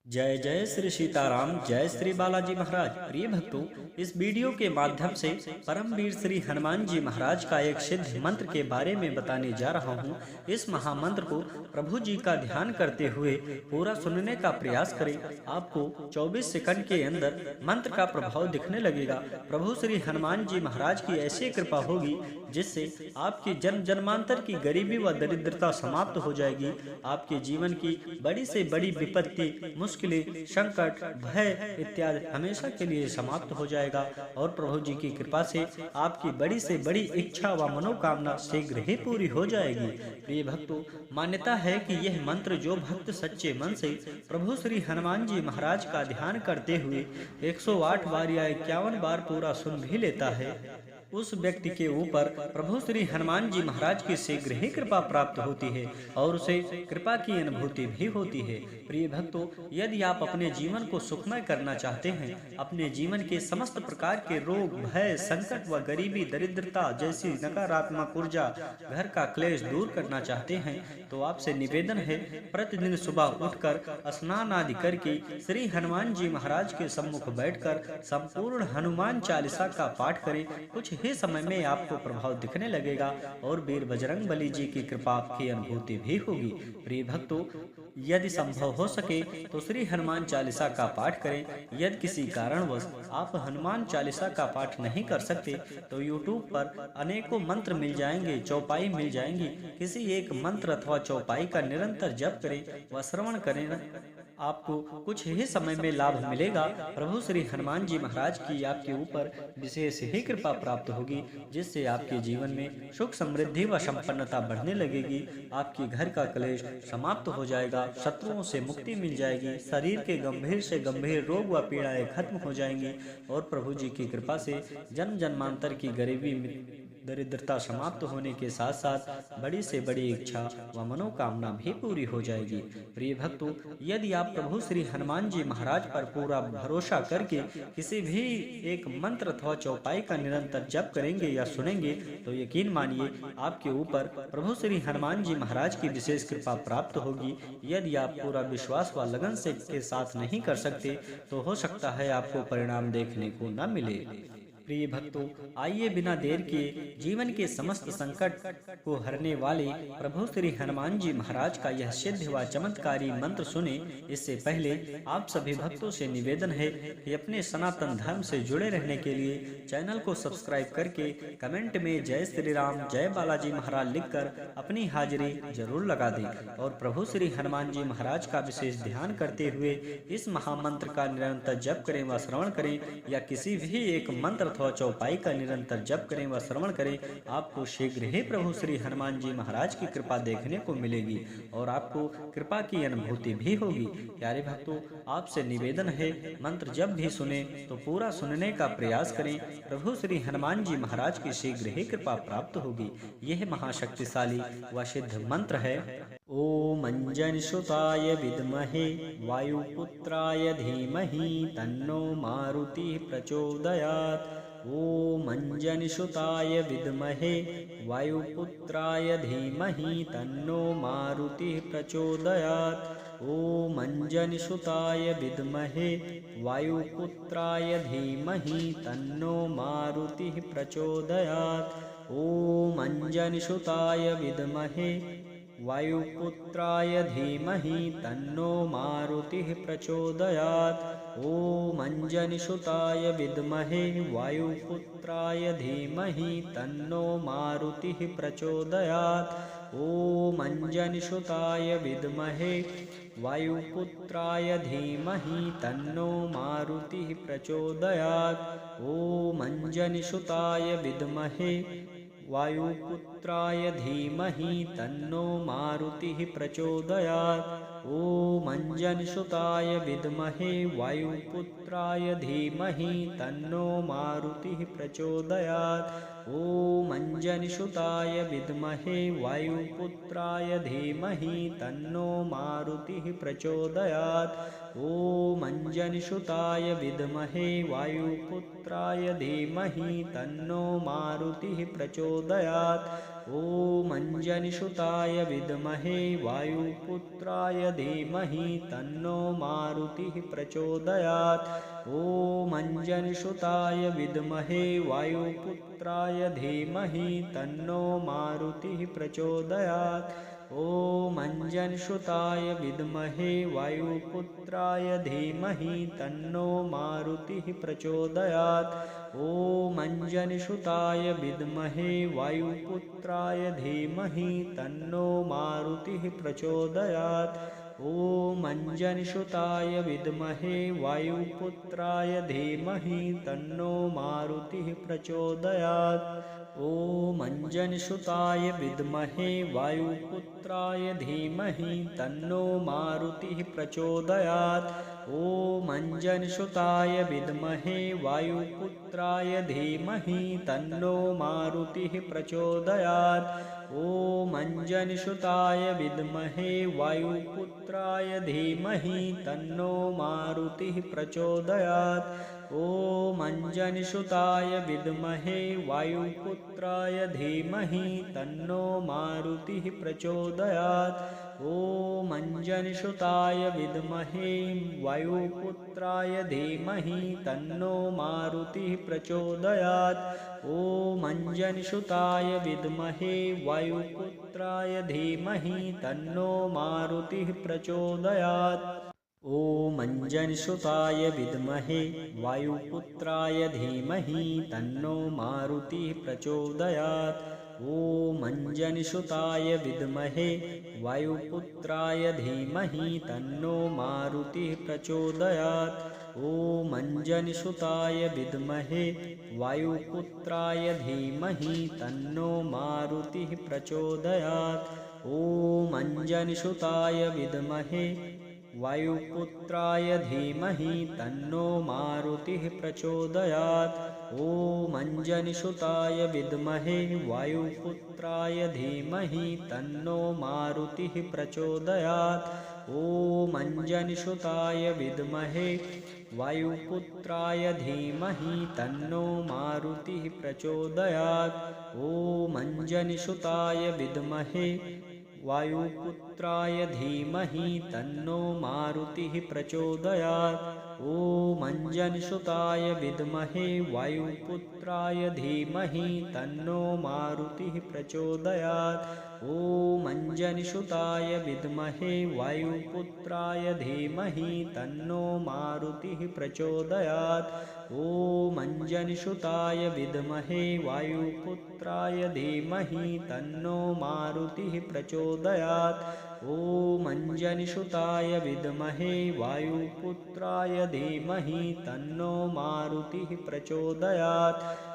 जय जय श्री सीताराम, जय श्री बालाजी महाराज। प्रिय भक्तों, इस वीडियो के माध्यम से परमवीर श्री हनुमान जी महाराज का एक सिद्ध मंत्र के बारे में बताने जा रहा हूँ। इस महामंत्र को प्रभु जी का ध्यान करते हुए पूरा सुनने का प्रयास करें। आपको 24 सेकंड के अंदर मंत्र का प्रभाव दिखने लगेगा। प्रभु श्री हनुमान जी महाराज की ऐसी कृपा होगी जिससे आपकी जन्म जन्मांतर की गरीबी व दरिद्रता समाप्त हो जाएगी। आपके जीवन की बड़ी से बड़ी विपत्ति, मुश्किलें, संकट, भय इत्यादि हमेशा के लिए समाप्त हो जाएगा और प्रभु जी की कृपा से आपकी बड़ी से बड़ी इच्छा व मनोकामना शीघ्र ही पूरी हो जाएगी। प्रिय भक्तों, मान्यता है कि यह मंत्र जो भक्त सच्चे मन से प्रभु श्री हनुमान जी महाराज का ध्यान करते हुए 108 बार या 51 बार पूरा सुन भी लेता है, उस व्यक्ति के ऊपर प्रभु श्री हनुमान जी महाराज की शीघ्र ही कृपा प्राप्त होती है और उसे कृपा की अनुभूति भी होती है। प्रिय भक्तों, यदि आप अपने जीवन को सुखमय करना चाहते हैं, अपने जीवन के समस्त प्रकार के रोग, भय, संकट व गरीबी, दरिद्रता जैसी नकारात्मक ऊर्जा, घर का क्लेश दूर करना चाहते हैं, तो आपसे निवेदन है प्रतिदिन सुबह उठकर स्नान आदि करके श्री हनुमान जी महाराज के सम्मुख बैठकर संपूर्ण हनुमान चालीसा का पाठ करें। कुछ ही समय में आपको प्रभाव दिखने लगेगा और वीर बजरंग बली जी की कृपा की अनुभूति भी होगी। प्रिय भक्तों, यदि संभव हो सके तो श्री हनुमान चालीसा का पाठ करें। यदि किसी कारणवश आप हनुमान चालीसा का पाठ नहीं कर सकते तो YouTube पर अनेकों मंत्र मिल जाएंगे, चौपाई मिल जाएंगी। किसी एक मंत्र अथवा चौपाई का निरंतर जप करें व श्रवण करें, आपको कुछ ही समय में लाभ मिलेगा। प्रभु श्री हनुमान जी महाराज की आपके ऊपर विशेष ही कृपा प्राप्त होगी, जिससे आपके जीवन में सुख, समृद्धि व संपन्नता बढ़ने लगेगी। आपके घर का क्लेश समाप्त हो जाएगा, शत्रुओं से मुक्ति मिल जाएगी, शरीर के गंभीर से गंभीर रोग व पीड़ाएं खत्म हो जाएंगी और प्रभु जी की कृपा से जन्म जन्मांतर की गरीबी, दरिद्रता समाप्त होने के साथ साथ बड़ी से बड़ी इच्छा व मनोकामना भी पूरी हो जाएगी। प्रिय भक्तों, यदि आप प्रभु श्री हनुमान जी महाराज पर पूरा भरोसा करके किसी भी एक मंत्र अथवा चौपाई का निरंतर जप करेंगे या सुनेंगे तो यकीन मानिए आपके ऊपर प्रभु श्री हनुमान जी महाराज की विशेष कृपा प्राप्त होगी। यदि आप पूरा विश्वास व लगन से के साथ नहीं कर सकते तो हो सकता है आपको परिणाम देखने को न मिले। प्रिय भक्तों, आइए बिना देर किए जीवन के समस्त संकट को हरने वाले प्रभु श्री हनुमान जी महाराज का यह सिद्ध व चमत्कारी मंत्र सुने। इससे पहले आप सभी भक्तों से निवेदन है कि अपने सनातन धर्म से जुड़े रहने के लिए चैनल को सब्सक्राइब करके कमेंट में जय श्री राम, जय बालाजी महाराज लिखकर अपनी हाजिरी जरूर लगा दें और प्रभु श्री हनुमान जी महाराज का विशेष ध्यान करते हुए इस महामंत्र का निरंतर जप करें व श्रवण करें या किसी भी एक मंत्र अथवा चौपाई का निरंतर जप करें व श्रवण करें। आपको शीघ्र ही प्रभु श्री हनुमान जी महाराज की कृपा देखने को मिलेगी और आपको कृपा की अनुभूति भी होगी। प्यारे भक्तों, आपसे निवेदन है मंत्र जब भी सुने तो पूरा सुनने का प्रयास करें। प्रभु श्री हनुमान जी महाराज की शीघ्र ही कृपा प्राप्त होगी। यह महाशक्तिशाली व सिद्ध मंत्र है। ओम अंजनसुताय विद्महे वायुपुत्राय धीमहि तन्नो मारुति प्रचोदयात्। ओम अंजनसुताय विद्महे वायुपुत्राय धीमहि तन्नो मारुति प्रचोदयात्। ओम अंजनसुताय विद्महे वायुपुत्राय धीमहि तन्नो मारुति प्रचोदयात्। ओम अंजनसुताय विद्महे वायुपुत्राय धीमहि तन्नो मारुतिः प्रचोदयात्। ओम अंजनसुताय विद्महे वायुपुत्राय धीमहि तन्नो मारुतिः प्रचोदयात्। ओम अंजनसुताय विद्महे वायुपुत्राय धीमहि तन्नो मारुतिः प्रचोदयात्। ओम अंजनसुताय विद्महे वायुपुत्राय धीमहि तन्नो मारुतिः प्रचोदयात्। ओम अंजनसुताय विद्महे वायुपुत्राय धीमहि तन्नो मारुतिः प्रचोदयात्। ॐ अंजनिसुताय विद्महे वायुपुत्राय धीमहि तन्नो मारुतिः प्रचोदयात्। ॐ अंजनिसुताय विद्महे वायुपुत्राय धीमहि तन्नो मारुतिः प्रचोदयात्। ॐ अंजनिसुताय विद्महे वायुपुत्राय धीमहि तन्नो मारुतिः प्रचोदयात्। ॐ अंजनिसुताय विद्महे वायुपुत्राय धीमहि तन्नो मारुतिः प्रचोदयात्। ॐ अंजनिसुताय विद्महे वायुपुत्राय धीमहि तन्नो मारुतिः प्रचोदयात्। ॐ अंजनिसुताय विद्महे वायुपुत्राय धीमहि तन्नो मारुतिः प्रचोदयात्। ॐ अंजनिसुताय विद्महे वायुपुत्राय धीमहि तन्नो मारुतिः प्रचोदयात्। ॐ अंजनिसुताय विद्महे वायुपुत्राय धीमहि तन्नो मारुतिः प्रचोदयात्। ॐ अंजनिसुताय विद्महे वायुपुत्राय धीमहि तन्नो मारुतिः प्रचोदयात्। ॐ अंजनिसुताय विद्महे वायुपुत्राय धीमहि तन्नो मारुतिः प्रचोदयात्। ॐ अंजनिसुताय विद्महे वायुपुत्राय धीमहि तन्नो मारुतिः प्रचोदयात्। ॐ अंजनिसुताय विद्महे वायुपुत्राय धीमहि तन्नो मारुतिः प्रचोदयात्। ॐ अंजनिसुताय विद्महे वायुपुत्राय धीमहि तन्नो मारुतिः प्रचोदयात्। ॐ अंजनिसुताय विद्महे वायुपुत्राय धीमहि तन्नो मारुतिः प्रचोदयात्। ॐ अंजनिसुताय विद्महे वायुपुत्राय धीमहि तन्नो मारुतिः प्रचोदयात्। ॐ अंजनिसुताय विद्महे वायुपुत्राय धीमहि तन्नो मारुतिः प्रचोदयात्। ॐ अंजनिसुताय विद्महे वायुपुत्राय धीमहि तन्नो मारुतिः प्रचोदयात्। ॐ अंजनिसुताय विद्महे वायुपुत्राय धीमहि तन्नो मारुतिः प्रचोदयात्। ॐ अंजनिसुताय विद्महे वायुपुत्राय धीमहि तन्नो मारुतिः प्रचोदयात्। ॐ अंजनिसुताय विद्महे वायुपुत्राय धीमहि तन्नो मारुतिः प्रचोदयात्। ॐ अंजनिसुताय विद्महे वायुपुत्राय धीमहि तन्नो मारुतिः प्रचोदयात्। ॐ अंजनिसुताय विद्महे वायुपुत्राय धीमहि तन्नो मारुतिः प्रचोदयात्। ॐ अंजनिसुताय विद्महे वायुपुत्राय धीमहि तन्नो मारुतिः प्रचोदयात्। ॐ अंजनिसुताय विद्महे वायुपुत्राय धीमहि तन्नो मारुतिः प्रचोदयात्।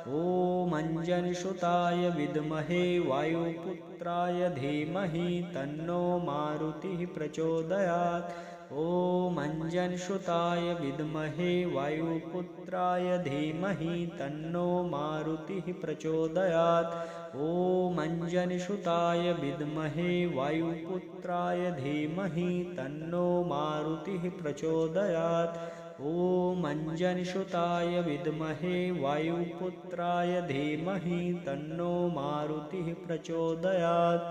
ॐ अंजनिसुताय विद्महे वायुपुत्राय धीमहि तन्नो मारुतिः प्रचोदयात्। ॐ अंजनिसुताय विद्महे वायुपुत्राय धीमहि तन्नो मारुतिः प्रचोदयात्। ॐ अंजनिसुताय विद्महे वायुपुत्राय धीमहि तन्नो मारुतिः प्रचोदयात्। ॐ अंजनिसुताय विद्महे वायुपुत्राय धीमहि तन्नो मारुतिः प्रचोदयात्।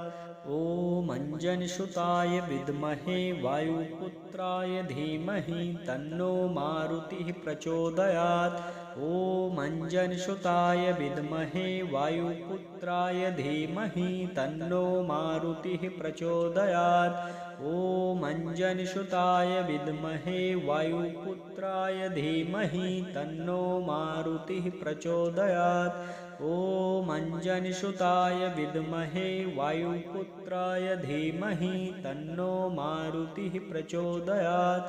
ॐ अंजनिसुताय विद्महे वायुपुत्राय धीमहि तन्नो मारुतिः प्रचोदयात्। ॐ अंजनिसुताय विद्महे वायुपुत्राय धीमहि तन्नो मारुतिः प्रचोदयात्। ॐ अंजनिसुताय विद्महे वायुपुत्राय धीमहि तन्नो मारुतिः प्रचोदयात्। ॐ अंजनिसुताय विद्महे वायुपुत्राय धीमहि तन्नो मारुतिः प्रचोदयात्।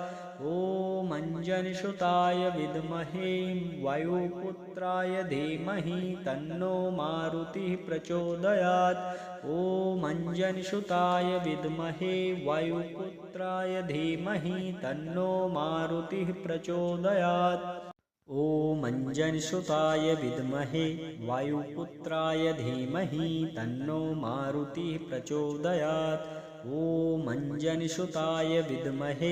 ॐ अंजनिसुताय विद्महे वायुपुत्राय धीमहि तन्नो मारुतिः प्रचोदयात्। ॐ अंजनिसुताय विद्महे वायुपुत्राय धीमहि तन्नो मारुतिः प्रचोदयात्। ॐ अंजनसुताय विद्महे वायुपुत्राय धीमहि तन्नो मारुतिः प्रचोदयात्। ॐ अंजनसुताय विद्महे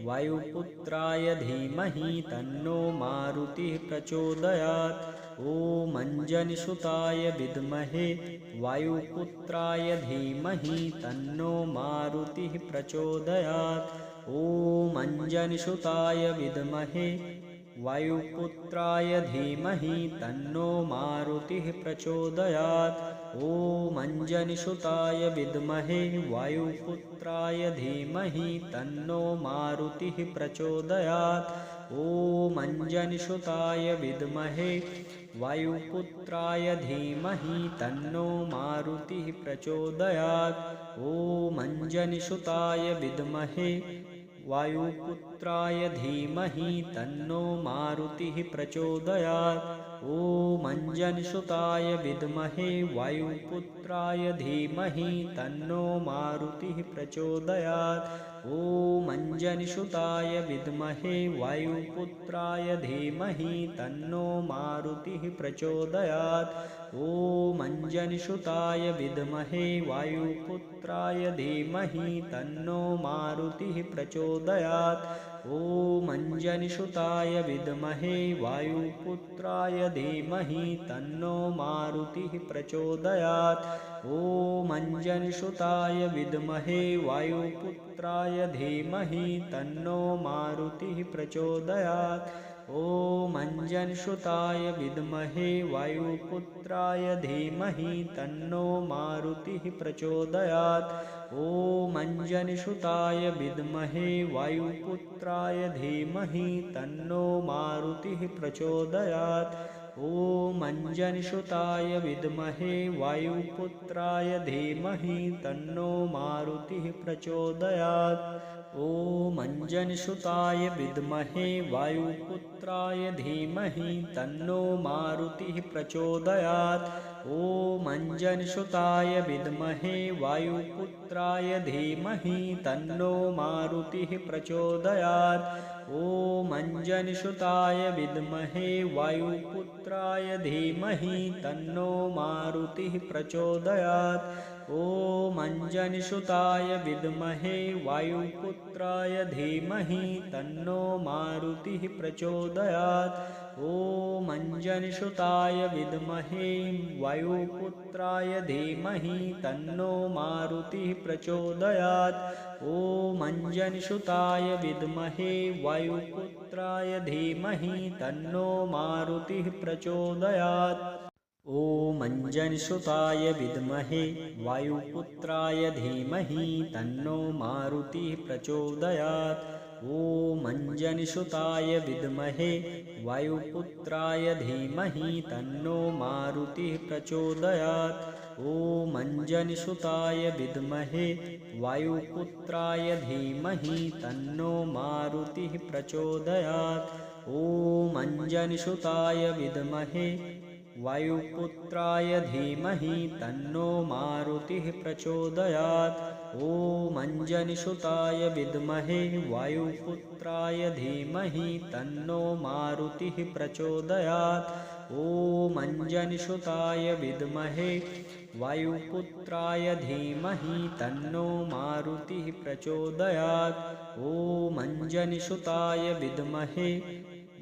वायुपुत्राय धीमहि तन्नो मारुतिः प्रचोदयात्। ॐ अंजनसुताय विद्महे वायुपुत्राय धीमहि तन्नो मारुतिः प्रचोदयात्। ॐ अंजनसुताय विद्महे वायुपुत्राय धीमहि तन्नो मारुतिः प्रचोदयात्। ॐ अंजनसुताय विद्महे वायुपुत्राय धीमहि तन्नो मारुतिः प्रचोदयात्। ॐ अंजनसुताय विद्महे वायुपुत्राय धीमहि तन्नो मारुतिः प्रचोदयात्। ॐ अंजनसुताय विद्महे वायुपुत्राय धीमहि तन्नो मारुतिः प्रचोदयात्। ॐ अंजनसुताय विद्महे वायुपुत्राय धीमहि तन्नो मारुतिः प्रचोदयात्। ॐ अंजनसुताय विद्महे वायुपुत्राय धीमहि तन्नो मारुतिः प्रचोदयात्। ॐ अंजनसुताय विद्महे वायुपुत्राय धीमहि तन्नो मारुतिः प्रचोदयात्। ॐ अंजनसुताय विद्महे वायुपुत्राय धीमहि तन्नो मारुतिः प्रचोदयात्। ॐ अंजनसुताय विद्महे वायुपुत्राय धीमहि तन्नो मारुतिः प्रचोदयात्। ॐ अंजनसुताय विद्महे वायुपुत्राय धीमहि तन्नो मारुतिः प्रचोदयात्। ॐ अंजनसुताय विद्महे वायुपुत्राय धीमहि तन्नो मारुतिः प्रचोदयात्। ॐ अंजनसुताय विद्महे वायुपुत्राय धीमहि तन्नो मारुतिः प्रचोदयात्। ॐ अंजनसुताय विद्महे वायुपुत्राय धीमहि तन्नो मारुतिः प्रचोदयात्। ॐ अंजनसुताय विद्महे वायुपुत्राय धीमहि तन्नो मारुतिः प्रचोदयात्। ॐ अंजनसुताय विद्महे वायुपुत्राय धीमहि तन्नो मारुतिः प्रचोदयात्। ॐ अंजनसुताय विद्महे वायुपुत्राय धीमहि तन्नो मारुतिः प्रचोदयात्। ॐ अंजनसुताय विद्महे वायुपुत्राय धीमहि तन्नो मारुतिः प्रचोदयात्। ॐ अंजनसुताय विद्महे वायुपुत्राय धीमहि तन्नो मारुतिः प्रचोदयात्। ॐ अंजनसुताय विद्महे वायुपुत्राय धीमहि तन्नो मारुतिः प्रचोदयात्। ॐ अंजनसुताय विद्महे वायुपुत्राय धीमहि तन्नो मारुतिः प्रचोदयात्। ॐ अंजनसुताय विद्महे वायुपुत्राय धीमहि तन्नो मारुतिः प्रचोदयात्। ॐ अंजनसुताय विद्महे वायुपुत्राय धीमहि तन्नो मारुतिः प्रचोदयात्। ॐ अंजनसुताय विद्महे वायुपुत्राय धीमहि तन्नो मारुतिः प्रचोदयात्। ॐ अंजनसुताय विद्महे वायुपुत्राय धीमहि तन्नो मारुतिः प्रचोदयात्। ॐ अंजनसुताय विद्महे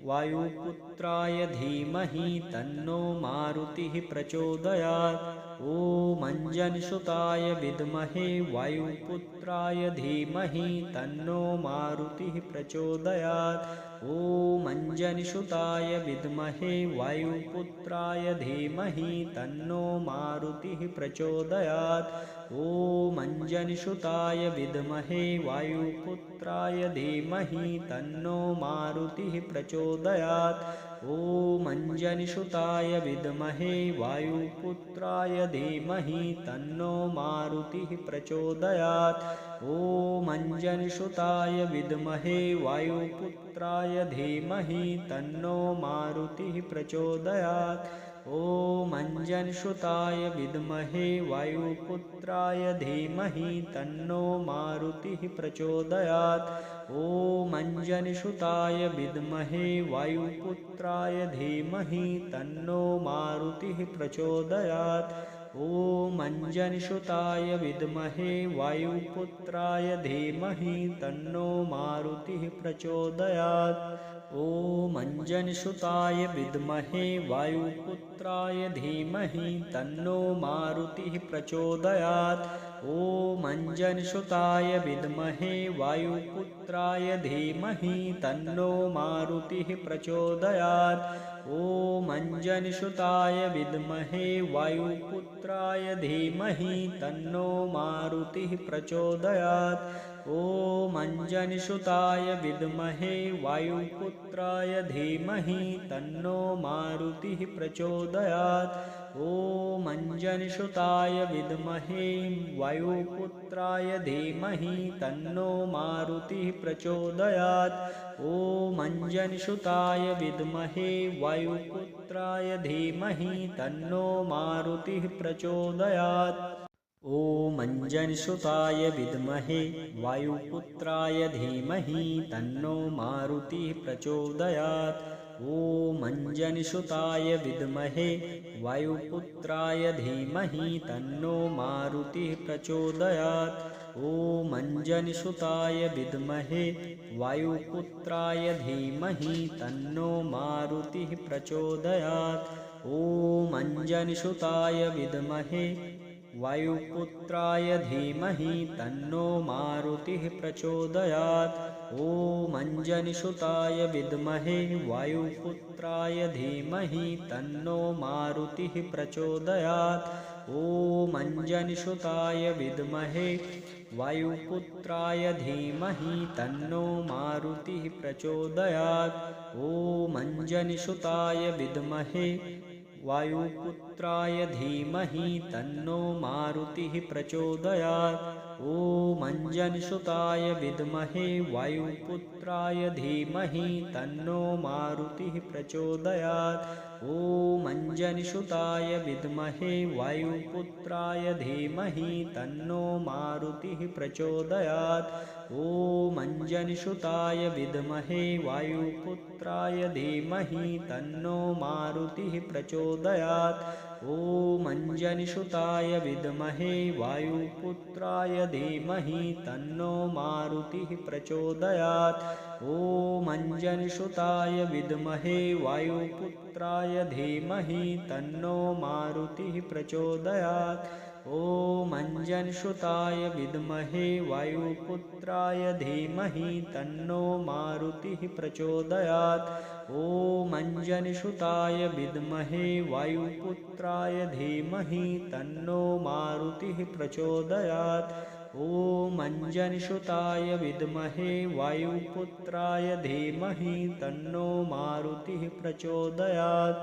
वायुपुत्राय धीमहि तन्नो मारुतिः प्रचोदयात्। ॐ अंजनसुताय विद्महे वायुपुत्राय धीमहि तन्नो मारुतिः प्रचोदयात्। ॐ अंजनसुताय विद्महे वायुपुत्राय धीमहि तन्नो मारुतिः प्रचोदयात्। ॐ अंजनसुताय विद्महे वायुपुत्राय धीमहि तन्नो मारुतिः प्रचोदयात्। ॐ अंजनसुताय विद्महे वायुपुत्राय धीमहि तन्नो मारुतिः प्रचोदयात्। ॐ अंजनसुताय विद्महे वायुपुत्राय धीमहि तन्नो मारुतिः प्रचोदयात्। ॐ अंजनसुताय विद्महे वायुपुत्राय धीमहि तन्नो मारुतिः प्रचोदयात्। ॐ अंजनसुताय विद्महे वायुपुत्राय धीमहि तन्नो मारुतिः प्रचोदयात्। ॐ अंजनसुताय विद्महे वायुपुत्राय धीमहि तन्नो मारुतिः प्रचोदयात्। ॐ अंजनसुताय विद्महे वायुपुत्राय धीमहि तन्नो मारुतिः प्रचोदयात्। ॐ अंजनसुताय विद्महे वायुपुत्राय धीमहि तन्नो मारुतिः प्रचोदयात्। ॐ अंजनसुताय विद्महे वायुपुत्राय धीमहि तन्नो मारुतिः प्रचोदयात्। ॐ अंजनसुताय विद्महे वायुपुत्राय धीमहि तन्नो मारुतिः प्रचोदयात्। ॐ अंजनसुताय विद्महे वायुपुत्राय धीमहि तन्नो मारुतिः प्रचोदयात्। ॐ अंजनसुताय विद्महे वायुपुत्राय धीमहि तन्नो मारुतिः प्रचोदयात्। ॐ अंजनसुताय विद्महे वायुपुत्राय धीमहि तन्नो मारुतिः प्रचोदयात्। ॐ अंजनसुताय विद्महे वायुपुत्राय धीमहि तन्नो मारुतिः प्रचोदयात्। ॐ अंजनसुताय विद्महे वायुपुत्राय धीमहि तन्नो मारुतिः प्रचोदयात्। ॐ अंजनसुताय विद्महे वायुपुत्राय धीमहि तन्नो मारुतिः प्रचोदयात्। ॐ अंजनसुताय विद्महे वायुपुत्राय धीमहि तन्नो मारुतिः प्रचोदयात्। ॐ अंजनसुताय विद्महे वायुपुत्राय धीमहि तन्नो मारुतिः प्रचोदयात्। ॐ अंजनसुताय विद्महे वायुपुत्राय धीमहि तन्नो मारुतिः प्रचोदयात्। ॐ अंजनसुताय विद्महे वायुपुत्राय धीमहि तन्नो मारुतिः प्रचोदयात्। ॐ अंजनसुताय विद्महे वायुपुत्राय धीमहि तन्नो मारुतिः प्रचोदयात्। ॐ अंजनसुताय विद्महे वायुपुत्राय धीमहि तन्नो मारुतिः प्रचोदयात्। ॐ अंजनसुताय विद्महे वायुपुत्राय धीमहि तन्नो मारुतिः प्रचोदयात्। ॐ अंजनसुताय विद्महे वायुपुत्राय धीमहि तन्नो मारुतिः प्रचोदयात्। ॐ अंजनसुताय विद्महे वायुपुत्राय धीमहि तन्नो मारुतिः प्रचोदयात्। ॐ अंजनसुताय विद्महे वायुपुत्राय धीमहि तन्नो मारुतिः प्रचोदयात्। ॐ अंजनसुताय विद्महे वायुपुत्राय धीमहि तन्नो मारुतिः प्रचोदयात्।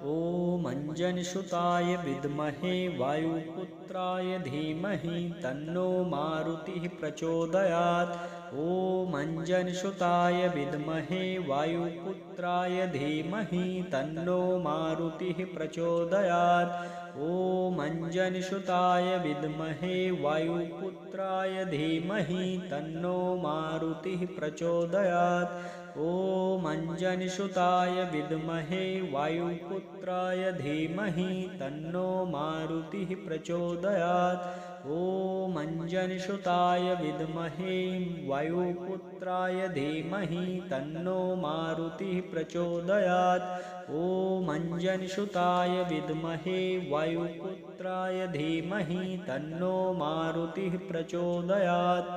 ॐ अंजनसुताय विद्महे वायुपुत्राय धीमहि तन्नो मारुतिः प्रचोदयात्। ॐ अंजनसुताय विद्महे वायुपुत्राय धीमहि तन्नो मारुतिः प्रचोदयात्। ॐ अंजनसुताय विद्महे वायुपुत्राय धीमहि तन्नो मारुतिः प्रचोदयात्। ॐ अंजनसुताय विद्महे वायुपुत्राय धीमहि तन्नो मारुतिः प्रचोदयात्। ॐ अंजनसुताय विद्महे वायुपुत्राय धीमहि तन्नो मारुतिः प्रचोदयात्। ॐ अंजनसुताय विद्महे वायुपुत्राय धीमहि तन्नो मारुतिः प्रचोदयात्।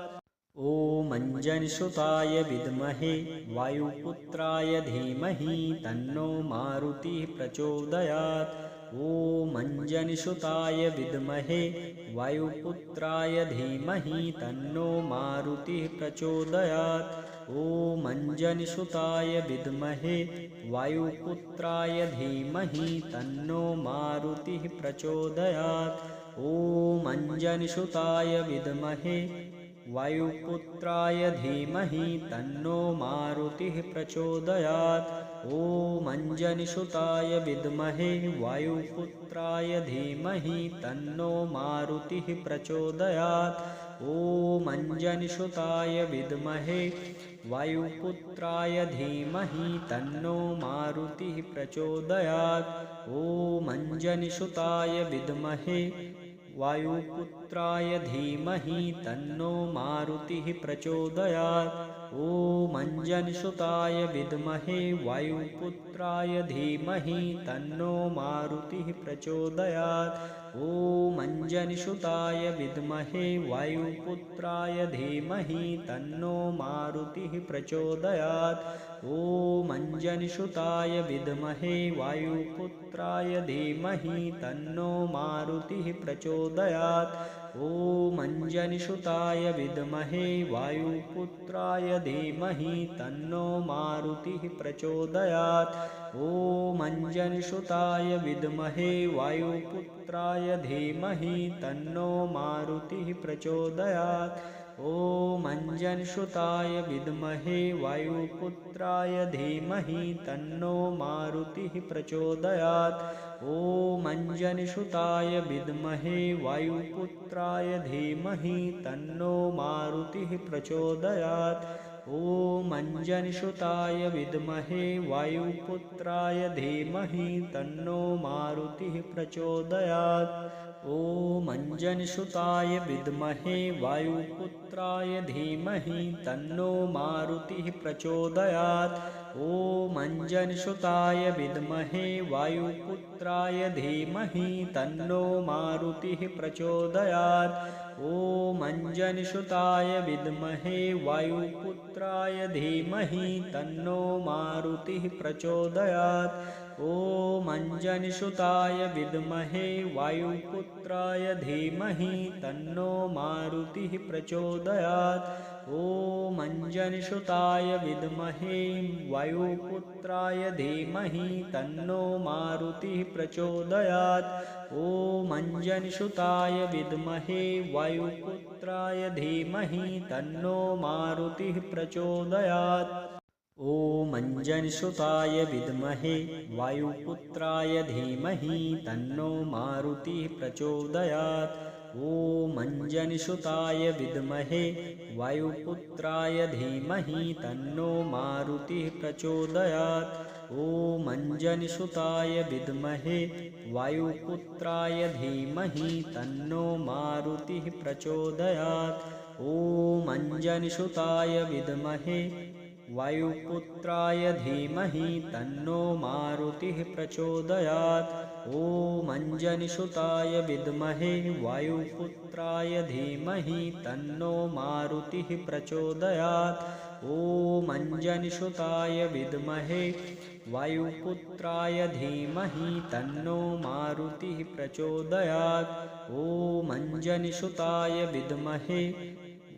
ॐ अंजनसुताय विद्महे वायुपुत्राय धीमहि तन्नो मारुतिः प्रचोदयात्। ॐ अंजनसुताय विद्महे वायुपुत्राय धीमहि तन्नो मारुतिः प्रचोदयात्। ॐ अंजनसुताय विद्महे वायुपुत्राय धीमहि तन्नो मारुतिः प्रचोदयात्। ॐ अंजनसुताय विद्महे वायुपुत्राय धीमहि तन्नो मारुतिः प्रचोदयात्। ॐ अंजनीसुताय विद्महे वायुपुत्राय धीमहि तन्नो मारुतिः प्रचोदयात्। ॐ अंजनीसुताय विद्महे वायुपुत्राय धीमहि तन्नो मारुतिः प्रचोदयात्। ॐ अंजनीसुताय विद्महे वायुपुत्राय धीमहि तन्नो मारुतिः प्रचोदयात्। ॐ अंजनीसुताय विद्महे वायुपुत्राय धीमहि तन्नो मारुतिः प्रचोदयात्। ॐ अंजनीसुताय विद्महे वायुपुत्राय धीमहि तन्नो मारुतिः प्रचोदयात्। ॐ अंजनीसुताय विद्महे वायुपुत्राय धीमहि तन्नो मारुतिः प्रचोदयात्। ॐ अंजनीसुताय विद्महे वायुपुत्राय धीमहि तन्नो मारुतिः प्रचोदयात्। ॐ अंजनीसुताय विद्महे वायुपुत्राय धीमहि तन्नो मारुतिः प्रचोदयात्। ॐ अंजनीसुताय विद्महे वायुपुत्राय धीमहि तन्नो मारुतिः प्रचोदयात्। ॐ अंजनीसुताय विद्महे वायुपुत्राय धीमहि तन्नो मारुतिः प्रचोदयात्। ॐ अंजनीसुताय विद्महे वायुपुत्राय धीमहि तन्नो मारुतिः प्रचोदयात्। ॐ अंजनीसुताय विद्महे वायुपुत्राय धीमहि तन्नो मारुतिः प्रचोदयात्। ॐ अंजनीसुताय विद्महे वायुपुत्राय धीमहि तन्नो मारुतिः प्रचोदयात्। ॐ अंजनीसुताय विद्महे वायुपुत्राय धीमहि तन्नो मारुतिः प्रचोदयात्। ॐ अंजनीसुताय विद्महे वायुपुत्राय धीमहि तन्नो मारुतिः प्रचोदयात्। ॐ अंजनीसुताय विद्महे वायुपुत्राय धीमहि तन्नो मारुतिः प्रचोदयात्। ॐ अंजनीसुताय विद्महे वायुपुत्राय धीमहि तन्नो मारुतिः प्रचोदयात्। ॐ अंजनीसुताय विद्महे वायुपुत्राय धीमहि तन्नो मारुतिः प्रचोदयात्। ॐ अंजनीसुताय विद्महे वायुपुत्राय धीमहि तन्नो मारुतिः प्रचोदयात्। ॐ अंजनीसुताय विद्महे वायुपुत्राय धीमहि तन्नो मारुतिः प्रचोदयात्। ॐ अंजनीसुताय विद्महे वायुपुत्राय धीमहि तन्नो मारुतिः प्रचोदयात्। ॐ अंजनीसुताय विद्महे वायुपुत्राय धीमहि तन्नो मारुतिः प्रचोदयात्। ॐ अंजनीसुताय विद्महे वायुपुत्राय धीमहि तन्नो मारुतिः प्रचोदयात्। ॐ अंजनीसुताय विद्महे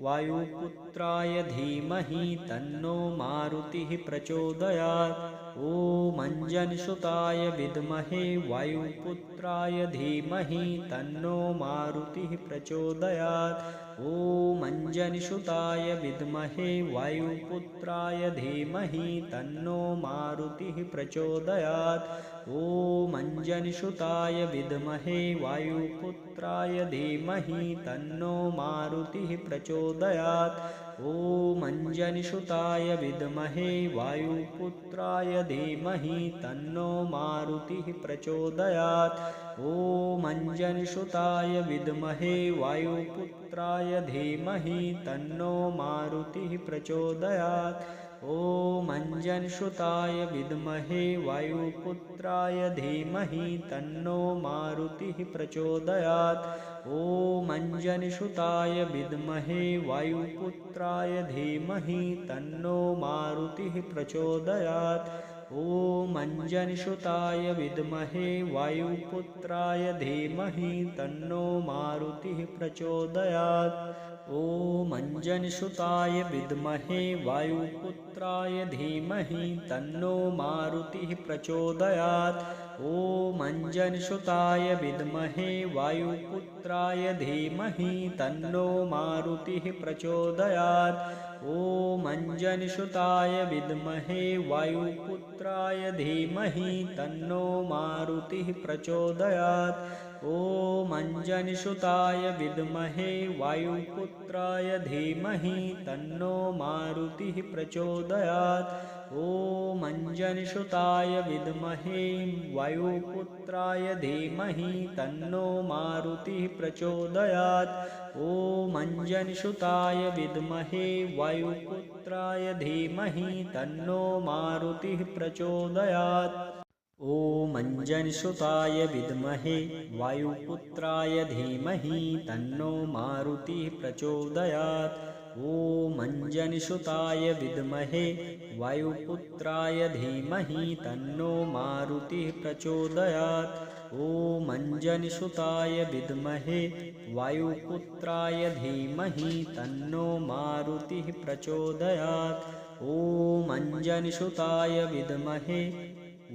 वायुपुत्राय धीमहि तन्नो मारुतिः प्रचोदयात्। ॐ अंजनीसुताय विद्महे वायुपुत्राय धीमहि तन्नो मारुतिः प्रचोदयात्। ॐ अंजनीसुताय विद्महे वायुपुत्राय धीमहि तन्नो मारुतिः प्रचोदयात्। ॐ अंजनीसुताय विद्महे वायुपुत्राय धीमहि तन्नो मारुतिः प्रचोदयात्। ॐ अंजनीसुताय विद्महे वायुपुत्राय धीमहि तन्नो मारुतिः प्रचोदयात्। ॐ अंजनीसुताय विद्महे वायुपुत्राय धीमहि तन्नो मारुतिः प्रचोदयात्। ॐ अंजनीसुताय विद्महे वायुपुत्राय धीमहि तन्नो मारुतिः प्रचोदयात्। ॐ अंजनीसुताय विद्महे वायुपुत्राय धीमहि तन्नो मारुतिः प्रचोदयात्। ॐ अंजनीसुताय विद्महे वायुपुत्राय धीमहि तन्नो मारुतिः प्रचोदयात्। ॐ अंजनीसुताय विद्महे वायुपुत्राय धीमहि तन्नो मारुतिः प्रचोदयात्। ॐ अंजनीसुताय विद्महे वायुपुत्राय धीमहि तन्नो मारुतिः प्रचोदयात्। ॐ अंजनीसुताय विद्महे वायुपुत्राय धीमहि तन्नो मारुतिः प्रचोदयात्। ॐ अंजनीसुताय विद्महे वायुपुत्राय धीमहि तन्नो मारुतिः प्रचोदयात्। ॐ अंजनीसुताय विद्महे वायुपुत्राय धीमहि तन्नो मारुतिः प्रचोदयात्। ॐ अंजनीसुताय विद्महे वायुपुत्राय धीमहि तन्नो मारुतिः प्रचोदयात्। ॐ अंजनीसुताय विद्महे वायुपुत्राय धीमहि तन्नो मारुतिः प्रचोदयात्। ॐ अंजनीसुताय विद्महे वायुपुत्राय धीमहि तन्नो मारुतिः प्रचोदयात्। ॐ अंजनीसुताय विद्महे वायुपुत्राय धीमहि तन्नो मारुतिः प्रचोदयात्। ॐ अंजनीसुताय विद्महे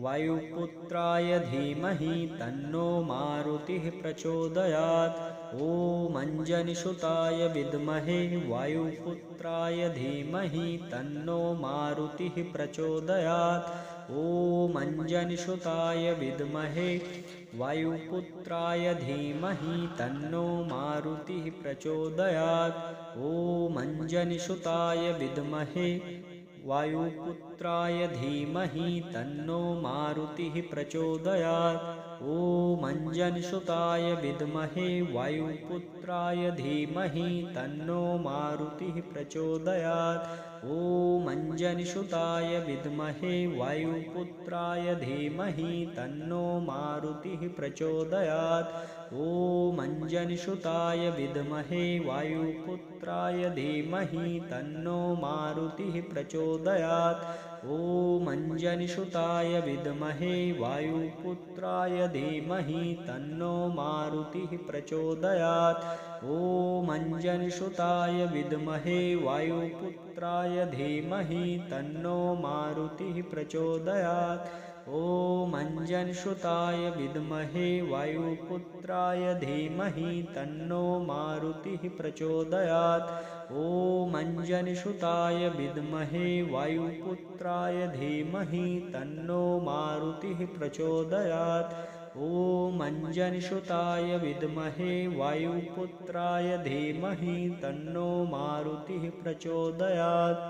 वायुपुत्राय धीमहि तन्नो मारुतिः प्रचोदयात्। ॐ अंजनीसुताय विद्महे वायुपुत्राय धीमहि तन्नो मारुतिः प्रचोदयात्। ॐ अंजनीसुताय विद्महे वायुपुत्राय धीमहि तन्नो मारुतिः प्रचोदयात्। ॐ अंजनीसुताय विद्महे वायुपुत्राय धीमहि तन्नो मारुतिः प्रचोदयात्। ॐ अंजनीसुताय विद्महे वायुपुत्राय धीमहि तन्नो मारुतिः प्रचोदयात्। ॐ अंजनीसुताय विद्महे वायुपुत्राय धीमहि तन्नो मारुतिः प्रचोदयात्। ॐ अंजनीसुताय विद्महे वायुपुत्राय धीमहि तन्नो मारुतिः प्रचोदयात्। ॐ अंजनीसुताय विद्महे वायुपुत्राय धीमहि तन्नो मारुतिः प्रचोदयात्। ॐ अंजनीसुताय विद्महे वायुपुत्राय धीमहि तन्नो मारुतिः प्रचोदयात्। ॐ अंजनीसुताय विद्महे वायुपुत्राय धीमहि तन्नो मारुतिः प्रचोदयात्। ॐ अंजनीसुताय विद्महे वायुपुत्राय धीमहि तन्नो मारुतिः प्रचोदयात्। ॐ अंजनीसुताय विद्महे वायुपुत्राय धीमहि तन्नो मारुतिः प्रचोदयात्।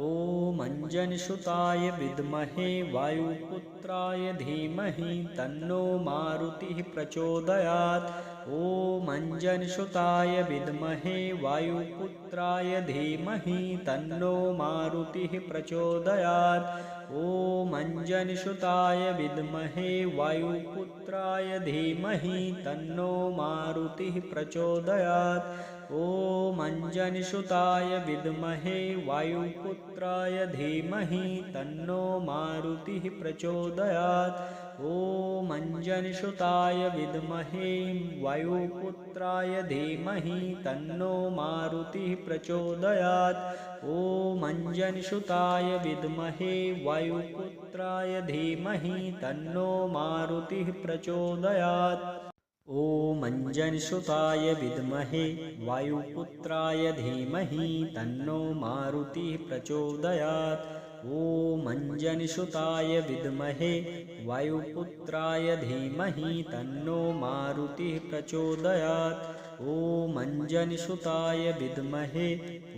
ॐ अंजनीसुताय विद्महे वायुपुत्राय धीमहि तन्नो मारुतिः प्रचोदयात्। ॐ अंजनीसुताय विद्महे वायुपुत्राय धीमहि तन्नो मारुतिः प्रचोदयात्। ॐ अंजनीसुताय विद्महे वायुपुत्राय धीमहि तन्नो मारुतिः प्रचोदयात्। ॐ अंजनीसुताय विद्महे वायुपुत्राय धीमहि तन्नो मारुतिः प्रचोदयात्। ॐ अंजनीसुताय विद्महे वायुपुत्राय धीमहि तन्नो मारुतिः प्रचोदयात्। ॐ अंजनीसुताय विद्महे वायुपुत्राय धीमहि तन्नो मारुतिः प्रचोदयात्। ॐ अंजनीसुताय विद्महे वायुपुत्राय धीमहि तन्नो मारुतिः प्रचोदयात्। ॐ अंजनीसुताय विद्महे वायुपुत्राय धीमहि तन्नो मारुतिः प्रचोदयात्। ॐ अंजनीसुताय विद्महे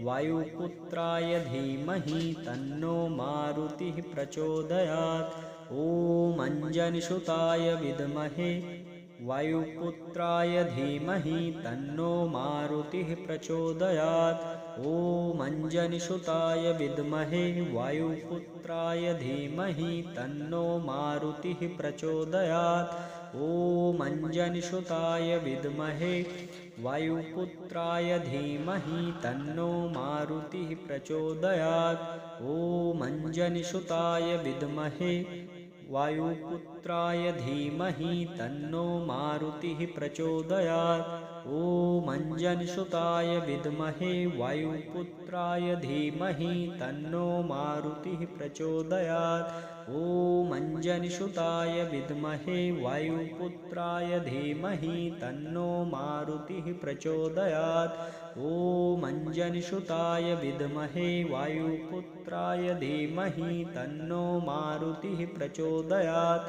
वायुपुत्राय धीमहि तन्नो मारुतिः प्रचोदयात्। ॐ अंजनीसुताय विद्महे वायुपुत्राय धीमहि तन्नो मारुतिः प्रचोदयात्। ॐ अंजनीसुताय विद्महे वायुपुत्राय धीमहि तन्नो मारुतिः प्रचोदयात्। ॐ अंजनीसुताय विद्महे वायुपुत्राय धीमहि तन्नो मारुतिः प्रचोदयात्। ॐ अंजनीसुताय विद्महे वायुपुत्राय धीमहि तन्नो मारुतिः प्रचोदयात्। ॐ अंजनीसुताय विद्महे वायुपुत्राय धीमहि तन्नो मारुतिः प्रचोदयात्। ॐ अंजनीसुताय विद्महे वायुपुत्राय धीमहि तन्नो मारुतिः प्रचोदयात्। ॐ अंजनीसुताय विद्महे वायुपुत्राय धीमहि तन्नो मारुतिः प्रचोदयात्।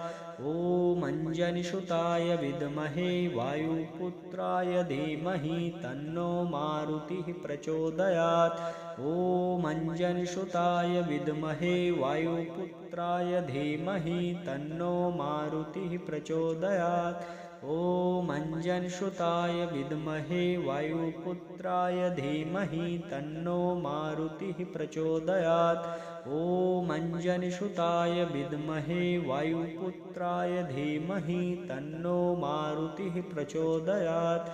ॐ अंजनीसुताय विद्महे वायुपुत्राय धीमहि तन्नो मारुतिः प्रचोदयात्। ॐ अंजनीसुताय विद्महे वायुपुत्राय धीमहि तन्नो मारुतिः प्रचोदयात्। ॐ अंजनीसुताय विद्महे वायुपुत्राय धीमहि तन्नो मारुतिः प्रचोदयात्। ॐ अंजनीसुताय विद्महे वायुपुत्राय धीमहि तन्नो मारुतिः प्रचोदयात्।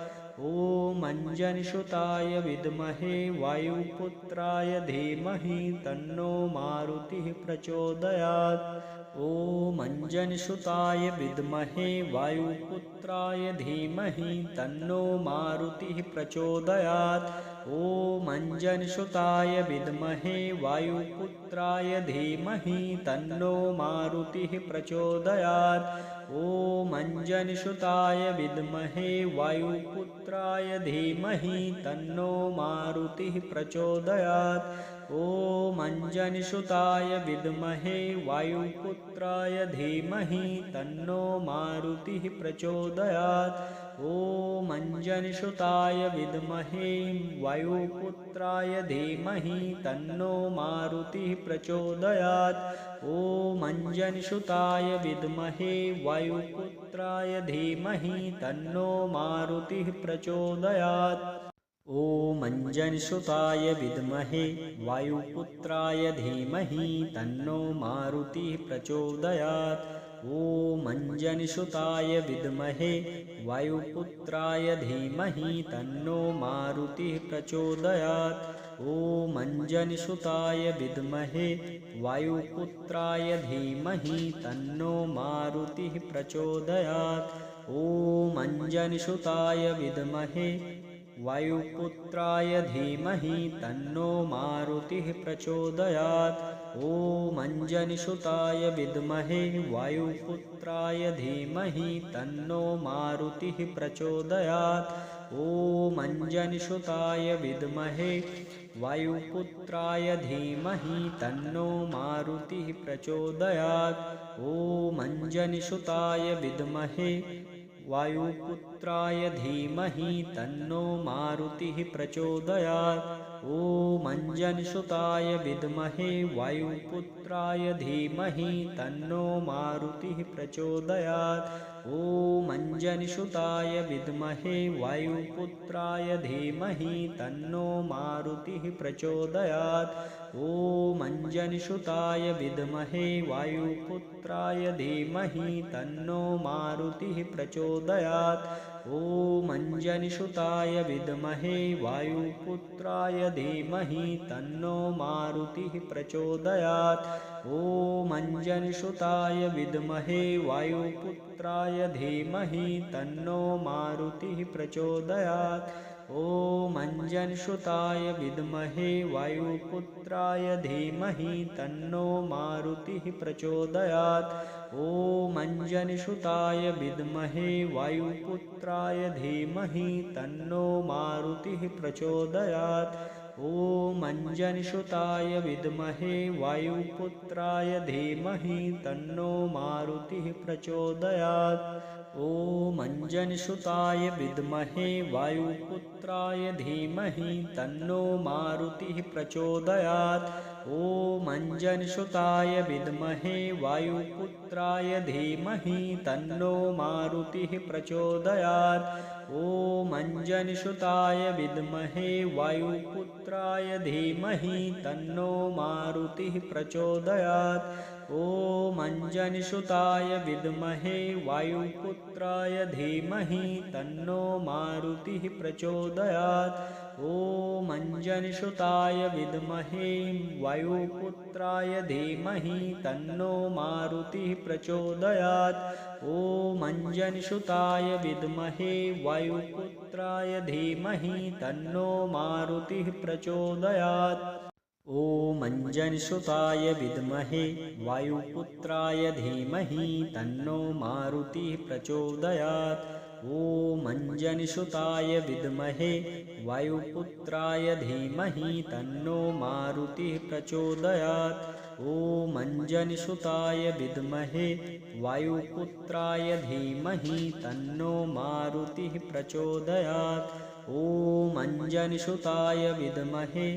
ॐ अंजनीसुताय विद्महे वायुपुत्राय धीमहि तन्नो मारुतिः प्रचोदयात्। ॐ अंजनीसुताय विद्महे वायुपुत्राय धीमहि तन्नो मारुतिः प्रचोदयात्। ॐ अंजनीसुताय विद्महे वायुपुत्राय धीमहि तन्नो मारुतिः प्रचोदयात्। ॐ अंजनीसुताय विद्महे वायुपुत्राय धीमहि तन्नो मारुतिः प्रचोदयात्। ॐ अंजनीसुताय विद्महे वायुपुत्राय धीमहि तन्नो मारुतिः प्रचोदयात्। ॐ अंजनीसुताय विद्महे वायुपुत्राय धीमहि तन्नो मारुतिः प्रचोदयात्। ॐ अंजनीसुताय विद्महे वायुपुत्राय धीमहि तन्नो मारुतिः प्रचोदयात्। ॐ अंजनीसुताय विद्महे वायुपुत्राय धीमहि तन्नो मारुतिः प्रचोदयात्। ॐ अंजनीसुताय विद्महे वायुपुत्राय धीमहि तन्नो मारुतिः प्रचोदयात्। ॐ अंजनीसुताय विद्महे वायुपुत्राय धीमहि तन्नो मारुतिः प्रचोदयात्। ॐ अंजनीसुताय विद्महे वायुपुत्राय धीमहि तन्नो मारुतिः प्रचोदयात्। ॐ अंजनीसुताय विद्महे वायुपुत्राय धीमहि तन्नो मारुतिः प्रचोदयात्। ॐ अंजनीसुताय विद्महे वायुपुत्राय धीमहि तन्नो मारुतिः प्रचोदयात्। ॐ अंजनीसुताय विद्महे वायुपुत्राय धीमहि तन्नो मारुतिः प्रचोदयात्। ॐ अंजनीसुताय विद्महे वायुपुत्राय धीमहि तन्नो मारुतिः प्रचोदयात्। ॐ अंजनीसुताय विद्महे वायुपुत्राय धीमहि तन्नो मारुतिः प्रचोदयात्। ॐ अंजनीसुताय विद्महे वायुपुत्राय धीमहि तन्नो मारुतिः प्रचोदयात्। ॐ अंजनीसुताय विद्महे वायुपुत्राय धीमहि तन्नो मारुतिः प्रचोदयात्। ॐ अंजनीसुताय विद्महे वायुपुत्राय धीमहि तन्नो मारुतिः प्रचोदयात्। ॐ अंजनीसुताय विद्महे वायुपुत्राय धीमहि तन्नो मारुतिः प्रचोदयात्। ॐ अंजनीसुताय विद्महे वायुपुत्राय धीमहि तन्नो मारुतिः प्रचोदयात्। ॐ अंजनीसुताय विद्महे वायुपुत्राय धीमहि तन्नो मारुतिः प्रचोदयात्। ॐ अंजनीसुताय विद्महे वायुपुत्राय धीमहि तन्नो मारुतिः प्रचोदयात्। ॐ अंजनीसुताय विद्महे वायुपुत्राय धीमहि तन्नो मारुतिः प्रचोदयात्। ॐ अंजनीसुताय विद्महे वायुपुत्राय धीमहि तन्नो मारुतिः प्रचोदयात्। ॐ अंजनीसुताय विद्महे वायुपुत्राय धीमहि तन्नो मारुतिः प्रचोदयात्। ॐ अंजनीसुताय विद्महे वायुपुत्राय धीमहि तन्नो मारुतिः प्रचोदयात्। ॐ अंजनीसुताय विद्महे वायुपुत्राय धीमहि तन्नो मारुतिः प्रचोदयात्। ॐ अंजनीसुताय विद्महे वायुपुत्राय धीमहि तन्नो मारुतिः प्रचोदयात्। ॐ अंजनीसुताय विद्महे वायुपुत्राय धीमहि तन्नो मारुतिः प्रचोदयात्। ॐ अंजनीसुताय विद्महे वायुपुत्राय धीमहि तन्नो मारुतिः प्रचोदयात्। ॐ अंजनीसुताय विद्महे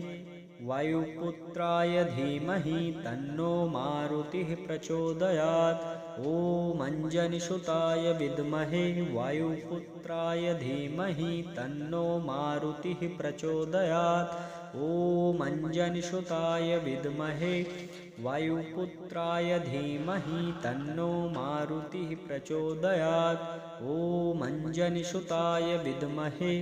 वायुपुत्राय धीमहि तन्नो मारुतिः प्रचोदयात्। ॐ अंजनीसुताय विद्महे वायुपुत्राय धीमहि तन्नो मारुतिः प्रचोदयात्। ॐ अंजनीसुताय विद्महे वायुपुत्राय धीमहि तन्नो मारुतिः प्रचोदयात्। ॐ अंजनीसुताय विद्महे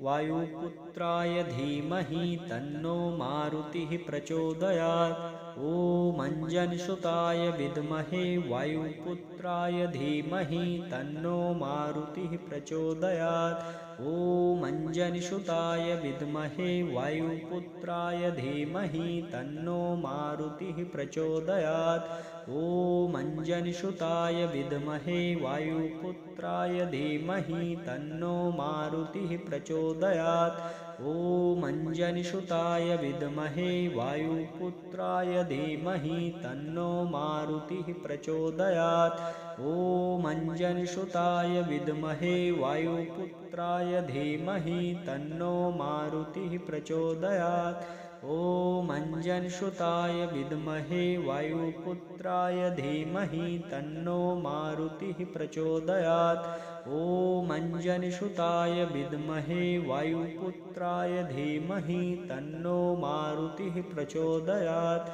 वायुपुत्राय धीमहि तन्नो मारुतिः प्रचोदयात्। ॐ अंजनीसुताय विद्महे वायुपुत्राय धीमहि तन्नो मारुतिः प्रचोदयात्। ॐ अंजनीसुताय विद्महे वायुपुत्राय धीमहि तन्नो मारुतिः प्रचोदयात्। ॐ अंजनीसुताय विद्महे वायुपुत्राय धीमहि तन्नो मारुतिः प्रचोदयात्। ॐ अंजनीसुताय विद्महे वायुपुत्राय धीमहि तन्नो मारुतिः प्रचोदयात्। ॐ अंजनीसुताय विद्महे वायुपुत्राय धीमहि तन्नो मारुतिः प्रचोदयात्। ॐ अंजनीसुताय विद्महे वायुपुत्राय धीमहि तन्नो मारुतिः प्रचोदयात्। ॐ अंजनीसुताय विद्महे वायुपुत्राय धीमहि तन्नो मारुतिः प्रचोदयात्।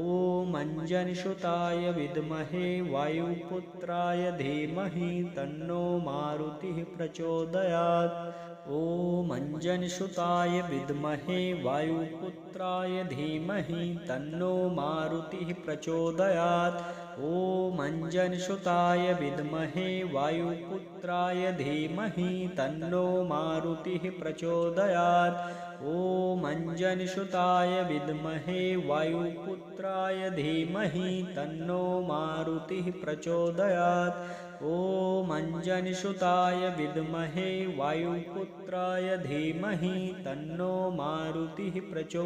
ॐ अंजनीसुताय विद्महे वायुपुत्राय धीमहि तन्नो मारुतिः प्रचोदयात्। ॐ अंजनीसुताय विद्महे वायुपुत्राय धीमहि तन्नो मारुतिः प्रचोदयात्। ॐ अंजनीसुताय विद्महे वायुपुत्राय धीमहि तन्नो मारुतिः प्रचोदयात्। ॐ अंजनीसुताय विद्महे वायुपुत्राय धीमहि तन्नो मारुतिः प्रचोदयात्। ॐ अंजनीसुताय विद्महे वायुपुत्राय धीमहि तन्नो मारुतिः प्रचोदयात्।